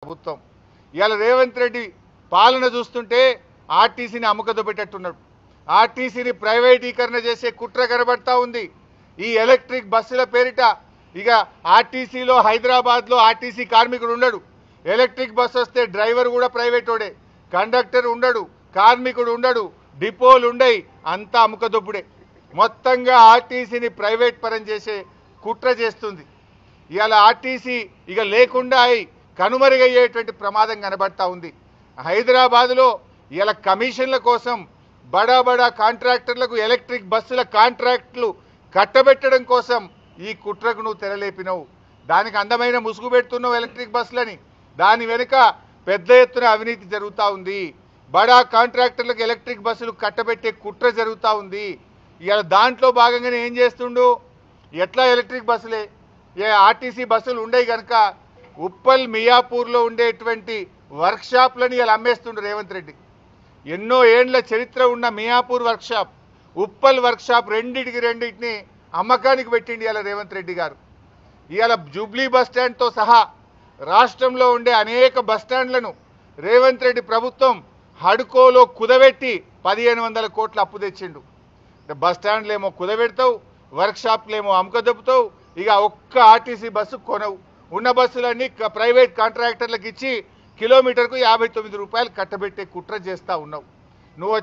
ప్రభుత్వం ఇవాళ రేవంత్ రెడ్డి పాలన చూస్తుంటే ఆర్టీసీని అమ్మకదొబ్బెట్టట్టున్నాడు. ఆర్టీసీని ప్రైవేటీకరణ చేసే కుట్ర కనబడతా ఉంది. ఈ ఎలక్ట్రిక్ బస్సుల పేరిట ఇక ఆర్టీసీలో హైదరాబాద్లో ఆర్టీసీ కార్మికుడు ఉండడు. ఎలక్ట్రిక్ బస్సు వస్తే డ్రైవర్ కూడా ప్రైవేటోడే, కండక్టర్ ఉండడు, కార్మికుడు ఉండడు, డిపోలు ఉండయి, అంతా అమ్మకదొబ్బుడే. మొత్తంగా ఆర్టీసీని ప్రైవేట్ పరం చేసే కుట్ర చేస్తుంది. ఇవాళ ఆర్టీసీ ఇక లేకుండా అయి కనుమరుగయ్యేటువంటి ప్రమాదం కనబడతా ఉంది. హైదరాబాద్లో ఇలా కమిషన్ల కోసం బడా బడా కాంట్రాక్టర్లకు ఎలక్ట్రిక్ బస్సుల కాంట్రాక్టులు కట్టబెట్టడం కోసం ఈ కుట్రకు నువ్వు తెరలేపినవు. దానికి అందమైన ముసుగు పెడుతున్నావు ఎలక్ట్రిక్ బస్సులని. దాని వెనుక పెద్ద ఎత్తున అవినీతి జరుగుతూ ఉంది. బడా కాంట్రాక్టర్లకు ఎలక్ట్రిక్ బస్సులు కట్టబెట్టే కుట్ర జరుగుతూ ఉంది. ఇవాళ దాంట్లో భాగంగానే ఏం చేస్తుండు, ఎట్లా ఎలక్ట్రిక్ బస్సులే ఆర్టీసీ బస్సులు ఉండేవి కనుక ఉప్పల్ మియాపూర్లో ఉండేటువంటి వర్క్షాప్లని ఇలా అమ్మేస్తుండ్రు రేవంత్ రెడ్డి. ఎన్నో ఏండ్ల చరిత్ర ఉన్న మియాపూర్ వర్క్షాప్, ఉప్పల్ వర్క్షాప్ రెండింటిని అమ్మకానికి పెట్టిండి ఇలా రేవంత్ రెడ్డి గారు. ఇవాళ జూబ్లీ బస్టాండ్తో సహా రాష్ట్రంలో ఉండే అనేక బస్టాండ్లను రేవంత్ రెడ్డి ప్రభుత్వం హడ్కోలో కుదబెట్టి 1500 కోట్ల అప్పు తెచ్చిండు. బస్టాండ్లేమో కుదబెడతావు, వర్క్షాప్లేమో అమ్మకదొబ్బుతావు, ఇక ఒక్క ఆర్టీసీ బస్సు కొనవు. ఉన్న బస్సులన్నీ ప్రైవేట్ కాంట్రాక్టర్లకు ఇచ్చి కిలోమీటర్కు 59 రూపాయలు కట్టబెట్టే కుట్ర చేస్తూ ఉన్నావు నువ్వు.